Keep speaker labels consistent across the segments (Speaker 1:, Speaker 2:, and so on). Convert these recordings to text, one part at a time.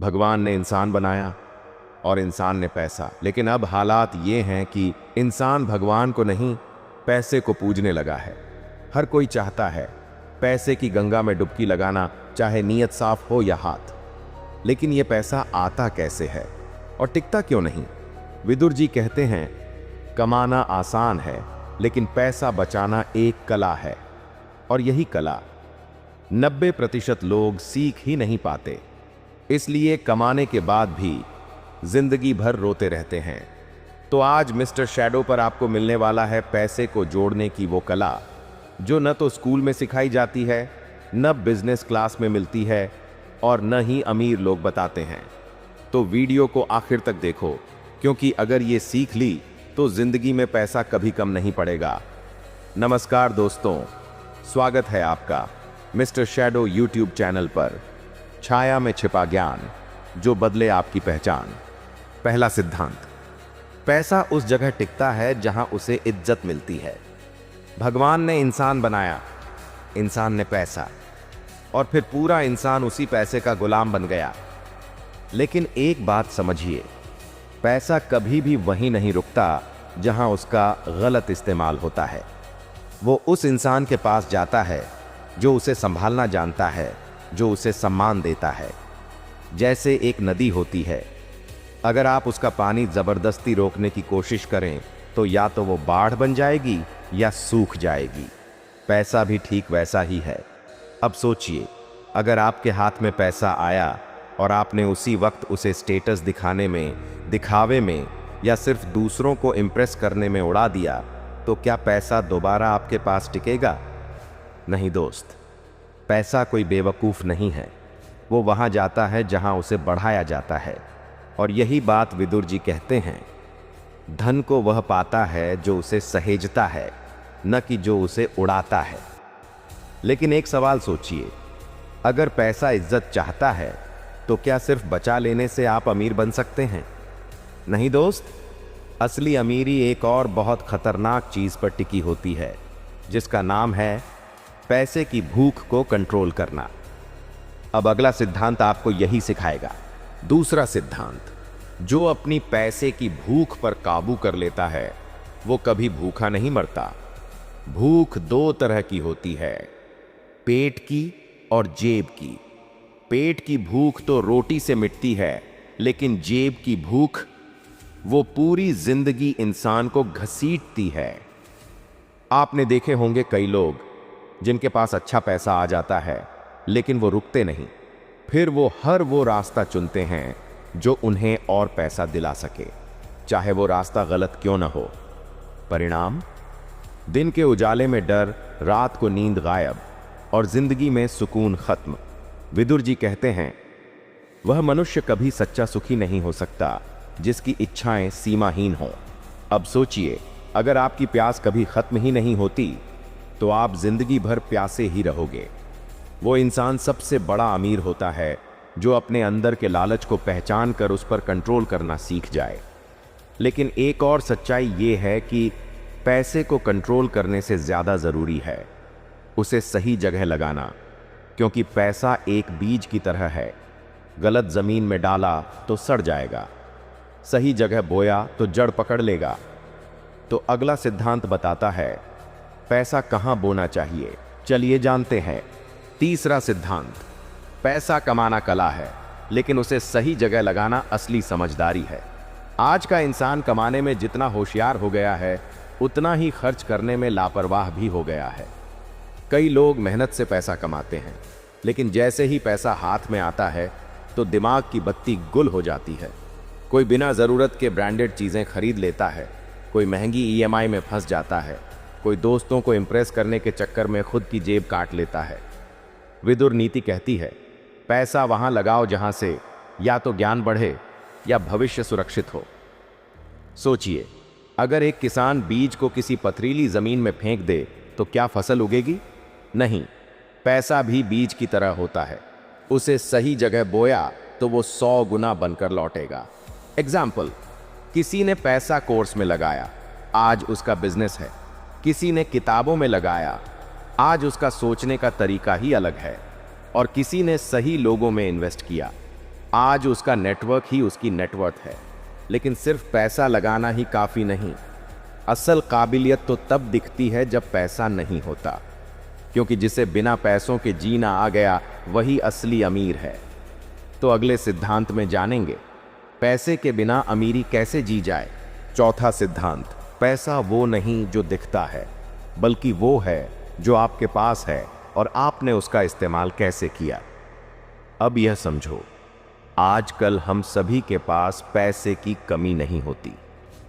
Speaker 1: भगवान ने इंसान बनाया और इंसान ने पैसा, लेकिन अब हालात ये हैं कि इंसान भगवान को नहीं, पैसे को पूजने लगा है। हर कोई चाहता है पैसे की गंगा में डुबकी लगाना, चाहे नीयत साफ हो या हाथ। लेकिन ये पैसा आता कैसे है और टिकता क्यों नहीं? विदुर जी कहते हैं, कमाना आसान है लेकिन पैसा बचाना एक कला है, और यही कला 90% लोग सीख ही नहीं पाते। इसलिए कमाने के बाद भी जिंदगी भर रोते रहते हैं। तो आज मिस्टर शैडो पर आपको मिलने वाला है पैसे को जोड़ने की वो कला जो न तो स्कूल में सिखाई जाती है, न बिजनेस क्लास में मिलती है, और न ही अमीर लोग बताते हैं। तो वीडियो को आखिर तक देखो, क्योंकि अगर ये सीख ली तो जिंदगी में पैसा कभी कम नहीं पड़ेगा। नमस्कार दोस्तों, स्वागत है आपका मिस्टर शैडो यूट्यूब चैनल पर। छाया में छिपा ज्ञान जो बदले आपकी पहचान। पहला सिद्धांत, पैसा उस जगह टिकता है जहां उसे इज्जत मिलती है। भगवान ने इंसान बनाया, इंसान ने पैसा, और फिर पूरा इंसान उसी पैसे का गुलाम बन गया। लेकिन एक बात समझिए, पैसा कभी भी वहीं नहीं रुकता जहां उसका गलत इस्तेमाल होता है। वो उस इंसान के पास जाता है जो उसे संभालना जानता है, जो उसे सम्मान देता है। जैसे एक नदी होती है, अगर आप उसका पानी जबरदस्ती रोकने की कोशिश करें तो या तो वो बाढ़ बन जाएगी या सूख जाएगी। पैसा भी ठीक वैसा ही है। अब सोचिए, अगर आपके हाथ में पैसा आया और आपने उसी वक्त उसे स्टेटस दिखाने में, दिखावे में, या सिर्फ दूसरों को इम्प्रेस करने में उड़ा दिया, तो क्या पैसा दोबारा आपके पास टिकेगा? नहीं दोस्त, पैसा कोई बेवकूफ़ नहीं है। वो वहाँ जाता है जहाँ उसे बढ़ाया जाता है। और यही बात विदुर जी कहते हैं, धन को वह पाता है जो उसे सहेजता है, न कि जो उसे उड़ाता है। लेकिन एक सवाल सोचिए, अगर पैसा इज्जत चाहता है तो क्या सिर्फ बचा लेने से आप अमीर बन सकते हैं? नहीं दोस्त, असली अमीरी एक और बहुत खतरनाक चीज पर टिकी होती है, जिसका नाम है पैसे की भूख को कंट्रोल करना। अब अगला सिद्धांत आपको यही सिखाएगा। दूसरा सिद्धांत, जो अपनी पैसे की भूख पर काबू कर लेता है वो कभी भूखा नहीं मरता। भूख दो तरह की होती है, पेट की और जेब की। पेट की भूख तो रोटी से मिटती है, लेकिन जेब की भूख वो पूरी जिंदगी इंसान को घसीटती है। आपने देखे होंगे कई लोग जिनके पास अच्छा पैसा आ जाता है, लेकिन वो रुकते नहीं। फिर वो हर वो रास्ता चुनते हैं जो उन्हें और पैसा दिला सके, चाहे वो रास्ता गलत क्यों ना हो। परिणाम, दिन के उजाले में डर, रात को नींद गायब, और जिंदगी में सुकून खत्म। विदुर जी कहते हैं, वह मनुष्य कभी सच्चा सुखी नहीं हो सकता जिसकी इच्छाएं सीमाहीन हों। अब सोचिए, अगर आपकी प्यास कभी खत्म ही नहीं होती तो आप जिंदगी भर प्यासे ही रहोगे। वो इंसान सबसे बड़ा अमीर होता है जो अपने अंदर के लालच को पहचान कर उस पर कंट्रोल करना सीख जाए। लेकिन एक और सच्चाई ये है कि पैसे को कंट्रोल करने से ज़्यादा ज़रूरी है उसे सही जगह लगाना, क्योंकि पैसा एक बीज की तरह है। गलत ज़मीन में डाला तो सड़ जाएगा, सही जगह बोया तो जड़ पकड़ लेगा। तो अगला सिद्धांत बताता है पैसा कहाँ बोना चाहिए। चलिए जानते हैं। तीसरा सिद्धांत, पैसा कमाना कला है, लेकिन उसे सही जगह लगाना असली समझदारी है। आज का इंसान कमाने में जितना होशियार हो गया है, उतना ही खर्च करने में लापरवाह भी हो गया है। कई लोग मेहनत से पैसा कमाते हैं, लेकिन जैसे ही पैसा हाथ में आता है तो दिमाग की बत्ती गुल हो जाती है। कोई बिना ज़रूरत के ब्रांडेड चीज़ें खरीद लेता है, कोई महंगी ईएमआई में फंस जाता है, कोई दोस्तों को इम्प्रेस करने के चक्कर में खुद की जेब काट लेता है। विदुर नीति कहती है, पैसा वहां लगाओ जहां से या तो ज्ञान बढ़े या भविष्य सुरक्षित हो। सोचिए, अगर एक किसान बीज को किसी पथरीली जमीन में फेंक दे तो क्या फसल उगेगी? नहीं। पैसा भी बीज की तरह होता है, उसे सही जगह बोया तो वो 100 गुना बनकर लौटेगा। एग्जाम्पल, किसी ने पैसा कोर्स में लगाया, आज उसका बिजनेस है। किसी ने किताबों में लगाया, आज उसका सोचने का तरीका ही अलग है। और किसी ने सही लोगों में इन्वेस्ट किया, आज उसका नेटवर्क ही उसकी नेटवर्थ है। लेकिन सिर्फ पैसा लगाना ही काफी नहीं। असल काबिलियत तो तब दिखती है जब पैसा नहीं होता, क्योंकि जिसे बिना पैसों के जीना आ गया वही असली अमीर है। तो अगले सिद्धांत में जानेंगे पैसे के बिना अमीरी कैसे जी जाए। चौथा सिद्धांत, पैसा वो नहीं जो दिखता है, बल्कि वो है जो आपके पास है और आपने उसका इस्तेमाल कैसे किया। अब यह समझो, आजकल हम सभी के पास पैसे की कमी नहीं होती,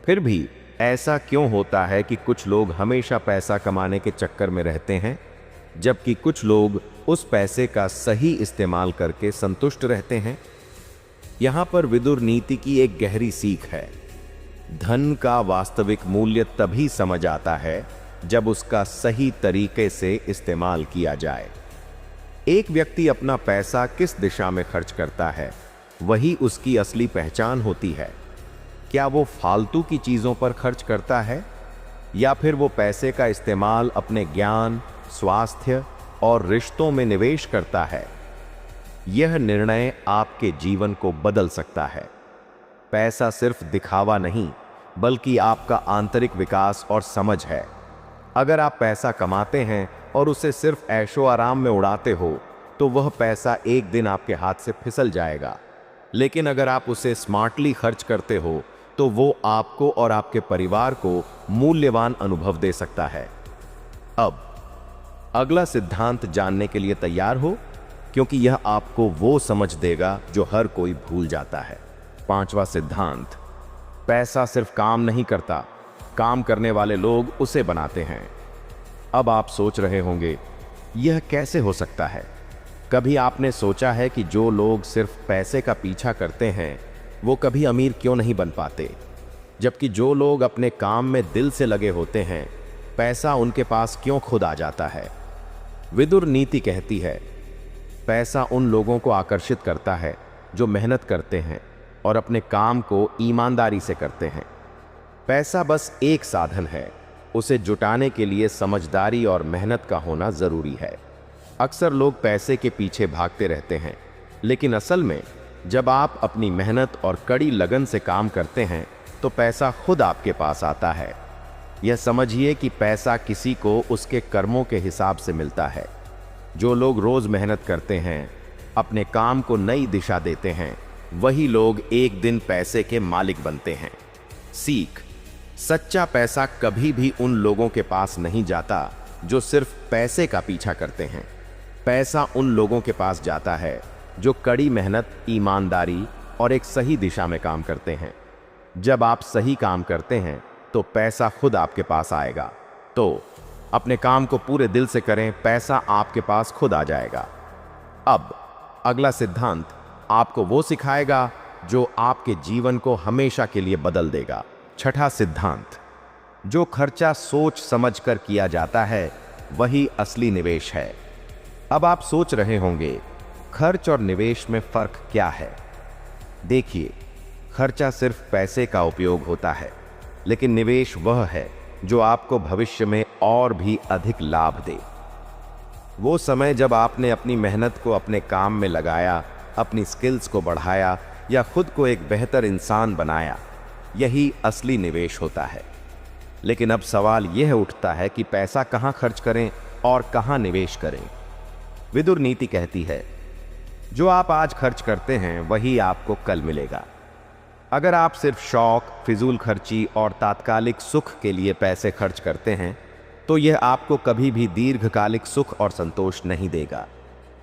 Speaker 1: फिर भी ऐसा क्यों होता है कि कुछ लोग हमेशा पैसा कमाने के चक्कर में रहते हैं, जबकि कुछ लोग उस पैसे का सही इस्तेमाल करके संतुष्ट रहते हैं। यहां पर विदुर नीति की एक गहरी सीख है। धन का वास्तविक मूल्य तभी समझ आता है जब उसका सही तरीके से इस्तेमाल किया जाए। एक व्यक्ति अपना पैसा किस दिशा में खर्च करता है, वही उसकी असली पहचान होती है। क्या वो फालतू की चीजों पर खर्च करता है, या फिर वो पैसे का इस्तेमाल अपने ज्ञान, स्वास्थ्य और रिश्तों में निवेश करता है? यह निर्णय आपके जीवन को बदल सकता है। पैसा सिर्फ दिखावा नहीं, बल्कि आपका आंतरिक विकास और समझ है। अगर आप पैसा कमाते हैं और उसे सिर्फ ऐशो आराम में उड़ाते हो, तो वह पैसा एक दिन आपके हाथ से फिसल जाएगा। लेकिन अगर आप उसे स्मार्टली खर्च करते हो, तो वो आपको और आपके परिवार को मूल्यवान अनुभव दे सकता है। अब अगला सिद्धांत जानने के लिए तैयार हो, क्योंकि यह आपको वो समझ देगा जो हर कोई भूल जाता है। पांचवा सिद्धांत, पैसा सिर्फ काम नहीं करता, काम करने वाले लोग उसे बनाते हैं। अब आप सोच रहे होंगे, यह कैसे हो सकता है? कभी आपने सोचा है कि जो लोग सिर्फ पैसे का पीछा करते हैं, वो कभी अमीर क्यों नहीं बन पाते? जबकि जो लोग अपने काम में दिल से लगे होते हैं, पैसा उनके पास क्यों खुद आ जाता है? विदुर नीति कहती है, पैसा उन लोगों को आकर्षित करता है जो मेहनत करते हैं और अपने काम को ईमानदारी से करते हैं। पैसा बस एक साधन है, उसे जुटाने के लिए समझदारी और मेहनत का होना जरूरी है। अक्सर लोग पैसे के पीछे भागते रहते हैं, लेकिन असल में जब आप अपनी मेहनत और कड़ी लगन से काम करते हैं, तो पैसा खुद आपके पास आता है। यह समझिए कि पैसा किसी को उसके कर्मों के हिसाब से मिलता है। जो लोग रोज मेहनत करते हैं, अपने काम को नई दिशा देते हैं, वही लोग एक दिन पैसे के मालिक बनते हैं। सीख, सच्चा पैसा कभी भी उन लोगों के पास नहीं जाता जो सिर्फ पैसे का पीछा करते हैं। पैसा उन लोगों के पास जाता है जो कड़ी मेहनत, ईमानदारी और एक सही दिशा में काम करते हैं। जब आप सही काम करते हैं, तो पैसा खुद आपके पास आएगा। तो अपने काम को पूरे दिल से करें, पैसा आपके पास खुद आ जाएगा। अब अगला सिद्धांत आपको वो सिखाएगा जो आपके जीवन को हमेशा के लिए बदल देगा। छठा सिद्धांत, जो खर्चा सोच समझकर किया जाता है, वही असली निवेश है। अब आप सोच रहे होंगे, खर्च और निवेश में फर्क क्या है? देखिए, खर्चा सिर्फ पैसे का उपयोग होता है, लेकिन निवेश वह है जो आपको भविष्य में और भी अधिक लाभ दे। वो समय जब आपने अपनी मेहनत को अपने काम में लगाया, अपनी स्किल्स को बढ़ाया या खुद को एक बेहतर इंसान बनाया, यही असली निवेश होता है। लेकिन अब सवाल यह उठता है कि पैसा कहाँ खर्च करें और कहाँ निवेश करें। विदुर नीति कहती है, जो आप आज खर्च करते हैं वही आपको कल मिलेगा। अगर आप सिर्फ शौक, फिजूल खर्ची और तात्कालिक सुख के लिए पैसे खर्च करते हैं, तो यह आपको कभी भी दीर्घकालिक सुख और संतोष नहीं देगा।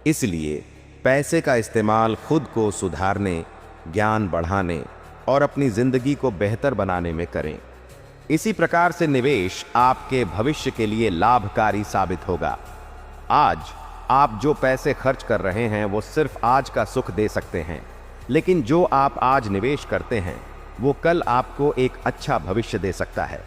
Speaker 1: इसलिए पैसे का इस्तेमाल खुद को सुधारने, ज्ञान बढ़ाने और अपनी जिंदगी को बेहतर बनाने में करें। इसी प्रकार से निवेश आपके भविष्य के लिए लाभकारी साबित होगा। आज आप जो पैसे खर्च कर रहे हैं, वो सिर्फ आज का सुख दे सकते हैं, लेकिन जो आप आज निवेश करते हैं, वो कल आपको एक अच्छा भविष्य दे सकता है।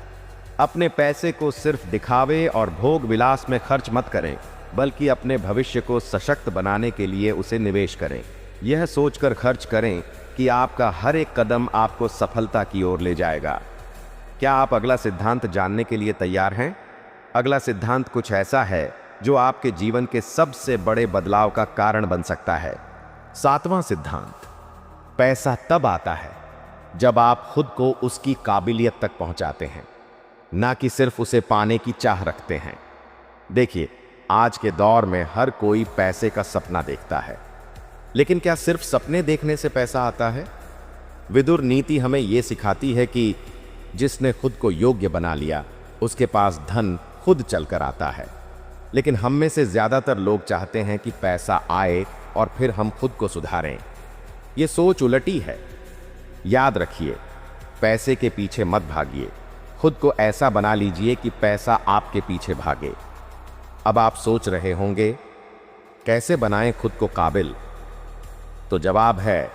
Speaker 1: अपने पैसे को सिर्फ दिखावे और भोग विलास में खर्च मत करें, बल्कि अपने भविष्य को सशक्त बनाने के लिए उसे निवेश करें। यह सोचकर खर्च करें कि आपका हर एक कदम आपको सफलता की ओर ले जाएगा। क्या आप अगला सिद्धांत जानने के लिए तैयार हैं? अगला सिद्धांत कुछ ऐसा है जो आपके जीवन के सबसे बड़े बदलाव का कारण बन सकता है। सातवां सिद्धांत, पैसा तब आता है जब आप खुद को उसकी काबिलियत तक पहुंचाते हैं, ना कि सिर्फ उसे पाने की चाह रखते हैं। देखिए, आज के दौर में हर कोई पैसे का सपना देखता है, लेकिन क्या सिर्फ सपने देखने से पैसा आता है? विदुर नीति हमें यह सिखाती है कि जिसने खुद को योग्य बना लिया, उसके पास धन खुद चलकर आता है। लेकिन हम में से ज्यादातर लोग चाहते हैं कि पैसा आए और फिर हम खुद को सुधारें। ये सोच उलटी है। याद रखिए, पैसे के पीछे मत भागिए, खुद को ऐसा बना लीजिए कि पैसा आपके पीछे भागे। अब आप सोच रहे होंगे, कैसे बनाएं खुद को काबिल? तो जवाब है,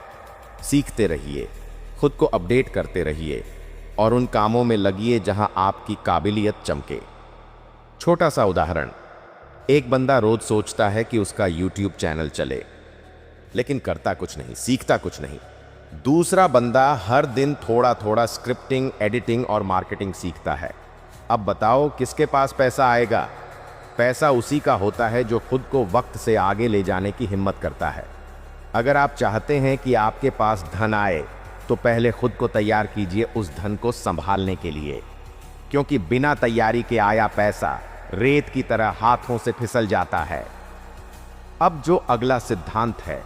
Speaker 1: सीखते रहिए, खुद को अपडेट करते रहिए और उन कामों में लगिए जहां आपकी काबिलियत चमके। छोटा सा उदाहरण, एक बंदा रोज सोचता है कि उसका YouTube चैनल चले, लेकिन करता कुछ नहीं, सीखता कुछ नहीं। दूसरा बंदा हर दिन थोड़ा थोड़ा स्क्रिप्टिंग, एडिटिंग और मार्केटिंग सीखता है। अब बताओ किसके पास पैसा आएगा? पैसा उसी का होता है जो खुद को वक्त से आगे ले जाने की हिम्मत करता है। अगर आप चाहते हैं कि आपके पास धन आए, तो पहले खुद को तैयार कीजिए उस धन को संभालने के लिए, क्योंकि बिना तैयारी के आया पैसा रेत की तरह हाथों से फिसल जाता है। अब जो अगला सिद्धांत है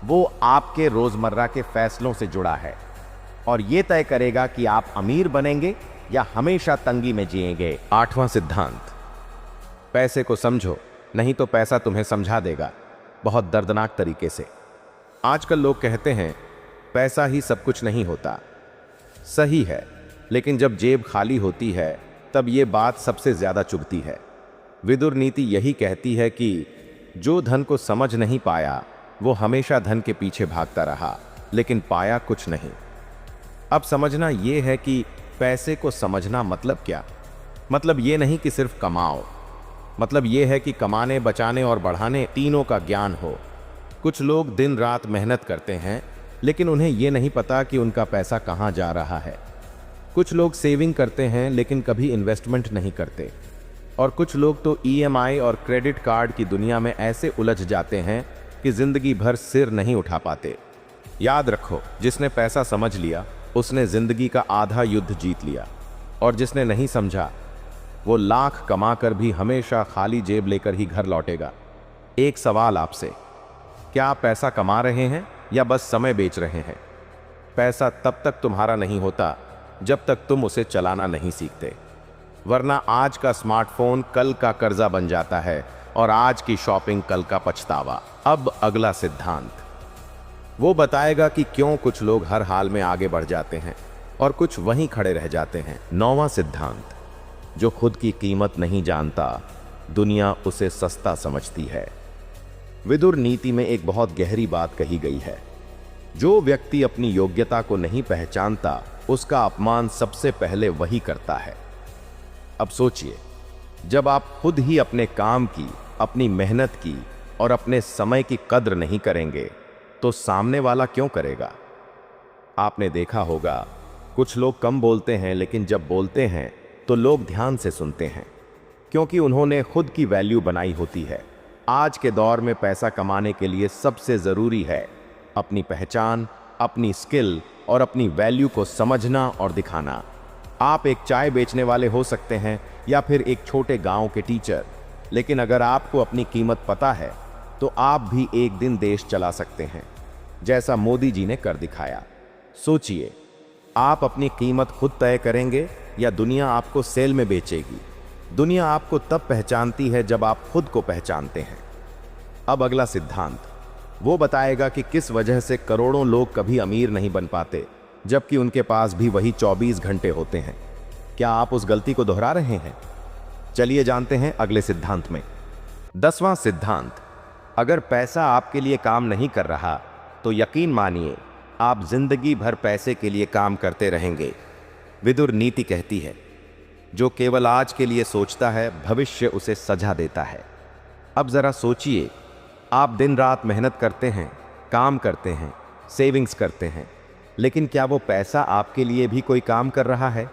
Speaker 1: वो आपके रोजमर्रा के फैसलों से जुड़ा है और यह तय करेगा कि आप अमीर बनेंगे या हमेशा तंगी में जिएंगे। 8वां सिद्धांत, पैसे को समझो, नहीं तो पैसा तुम्हें समझा देगा, बहुत दर्दनाक तरीके से। आजकल लोग कहते हैं पैसा ही सब कुछ नहीं होता। सही है, लेकिन जब जेब खाली होती है तब ये बात सबसे ज्यादा चुभती है। विदुर नीति यही कहती है कि जो धन को समझ नहीं पाया वो हमेशा धन के पीछे भागता रहा, लेकिन पाया कुछ नहीं। अब समझना ये है कि पैसे को समझना मतलब क्या? मतलब ये नहीं कि सिर्फ कमाओ, मतलब ये है कि कमाने, बचाने और बढ़ाने तीनों का ज्ञान हो। कुछ लोग दिन रात मेहनत करते हैं, लेकिन उन्हें ये नहीं पता कि उनका पैसा कहाँ जा रहा है। कुछ लोग सेविंग करते हैं लेकिन कभी इन्वेस्टमेंट नहीं करते, और कुछ लोग तो EMI और क्रेडिट कार्ड की दुनिया में ऐसे उलझ जाते हैं कि जिंदगी भर सिर नहीं उठा पाते। याद रखो, जिसने पैसा समझ लिया उसने जिंदगी का आधा युद्ध जीत लिया, और जिसने नहीं समझा वो लाख कमाकर भी हमेशा खाली जेब लेकर ही घर लौटेगा। एक सवाल आपसे, क्या आप पैसा कमा रहे हैं या बस समय बेच रहे हैं? पैसा तब तक तुम्हारा नहीं होता जब तक तुम उसे चलाना नहीं सीखते, वरना आज का स्मार्टफोन कल का कर्जा बन जाता है और आज की शॉपिंग कल का पछतावा। अब अगला सिद्धांत, वो बताएगा कि क्यों कुछ लोग हर हाल में आगे बढ़ जाते हैं और कुछ वहीं खड़े रह जाते हैं। 9वां सिद्धांत, जो खुद की कीमत नहीं जानता, दुनिया उसे सस्ता समझती है। विदुर नीति में एक बहुत गहरी बात कही गई है, जो व्यक्ति अपनी योग्यता को नहीं पहचानता उसका अपमान सबसे पहले वही करता है। अब सोचिए, जब आप खुद ही अपने काम की, अपनी मेहनत की और अपने समय की कद्र नहीं करेंगे, तो सामने वाला क्यों करेगा? आपने देखा होगा, कुछ लोग कम बोलते हैं, लेकिन जब बोलते हैं तो लोग ध्यान से सुनते हैं, क्योंकि उन्होंने खुद की वैल्यू बनाई होती है। आज के दौर में पैसा कमाने के लिए सबसे जरूरी है अपनी पहचान, अपनी स्किल और अपनी वैल्यू को समझना और दिखाना। आप एक चाय बेचने वाले हो सकते हैं या फिर एक छोटे गांव के टीचर, लेकिन अगर आपको अपनी कीमत पता है तो आप भी एक दिन देश चला सकते हैं, जैसा मोदी जी ने कर दिखाया। सोचिए, आप अपनी कीमत खुद तय करेंगे या दुनिया आपको सेल में बेचेगी? दुनिया आपको तब पहचानती है जब आप खुद को पहचानते हैं। अब अगला सिद्धांत, वो बताएगा कि किस वजह से करोड़ों लोग कभी अमीर नहीं बन पाते, जबकि उनके पास भी वही 24 घंटे होते हैं। क्या आप उस गलती को दोहरा रहे हैं? चलिए जानते हैं अगले सिद्धांत में। 10वां सिद्धांत, अगर पैसा आपके लिए काम नहीं कर रहा तो यकीन मानिए आप जिंदगी भर पैसे के लिए काम करते रहेंगे। विदुर नीति कहती है, जो केवल आज के लिए सोचता है, भविष्य उसे सजा देता है। अब जरा सोचिए, आप दिन रात मेहनत करते हैं, काम करते हैं, सेविंग्स करते हैं, लेकिन क्या वो पैसा आपके लिए भी कोई काम कर रहा है?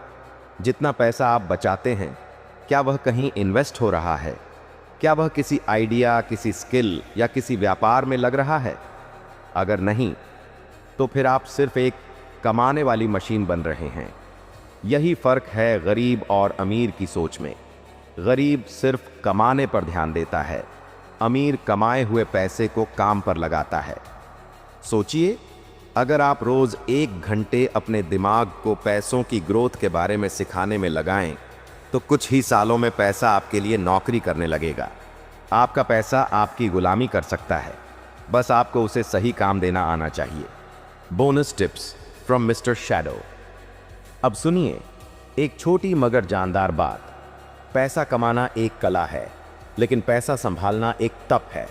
Speaker 1: जितना पैसा आप बचाते हैं, क्या वह कहीं इन्वेस्ट हो रहा है? क्या वह किसी आइडिया, किसी स्किल या किसी व्यापार में लग रहा है? अगर नहीं, तो फिर आप सिर्फ एक कमाने वाली मशीन बन रहे हैं। यही फर्क है गरीब और अमीर की सोच में। गरीब सिर्फ कमाने पर ध्यान देता है, अमीर कमाए हुए पैसे को काम पर लगाता है। सोचिए, अगर आप रोज 1 घंटे अपने दिमाग को पैसों की ग्रोथ के बारे में सिखाने में लगाएं, तो कुछ ही सालों में पैसा आपके लिए नौकरी करने लगेगा। आपका पैसा आपकी गुलामी कर सकता है, बस आपको उसे सही काम देना आना चाहिए। Bonus tips from mister shadow. अब सुनिए एक छोटी मगर जानदार बात। पैसा कमाना एक कला है, लेकिन पैसा संभालना एक तप है।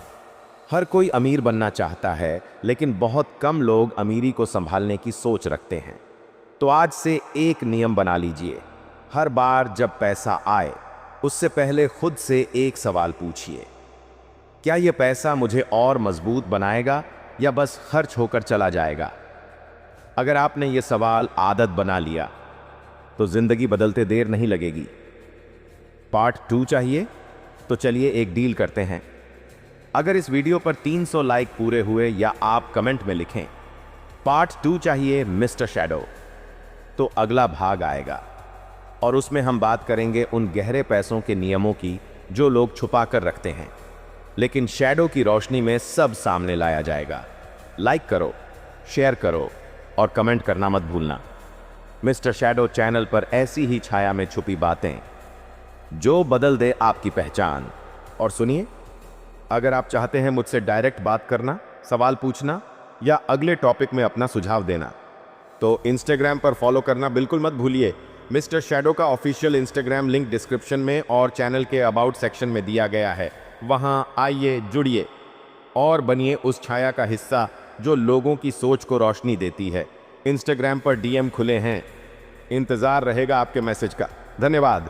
Speaker 1: हर कोई अमीर बनना चाहता है, लेकिन बहुत कम लोग अमीरी को संभालने की सोच रखते हैं। तो आज से एक नियम बना लीजिए। हर बार जब पैसा आए, उससे पहले खुद से एक सवाल पूछिए, क्या यह पैसा मुझे और मजबूत बनाएगा या बस खर्च होकर चला जाएगा? अगर आपने ये सवाल आदत बना लिया, तो जिंदगी बदलते देर नहीं लगेगी। पार्ट 2 चाहिए? तो चलिए एक डील करते हैं। अगर इस वीडियो पर 300 लाइक पूरे हुए या आप कमेंट में लिखें पार्ट 2 चाहिए मिस्टर शैडो, तो अगला भाग आएगा और उसमें हम बात करेंगे उन गहरे पैसों के नियमों की जो लोग छुपा कर रखते हैं, लेकिन शैडो की रोशनी में सब सामने लाया जाएगा। लाइक करो, शेयर करो और कमेंट करना मत भूलना। मिस्टर शैडो चैनल पर ऐसी ही छाया में छुपी बातें जो बदल दे आपकी पहचान। और सुनिए, अगर आप चाहते हैं मुझसे डायरेक्ट बात करना, सवाल पूछना या अगले टॉपिक में अपना सुझाव देना, तो इंस्टाग्राम पर फॉलो करना बिल्कुल मत भूलिए। मिस्टर शैडो का ऑफिशियल इंस्टाग्राम लिंक डिस्क्रिप्शन में और चैनल के अबाउट सेक्शन में दिया गया है। वहां आइए, जुड़िए और बनिए उस छाया का हिस्सा जो लोगों की सोच को रोशनी देती है। इंस्टाग्राम पर DM खुले हैं, इंतजार रहेगा आपके मैसेज का। धन्यवाद।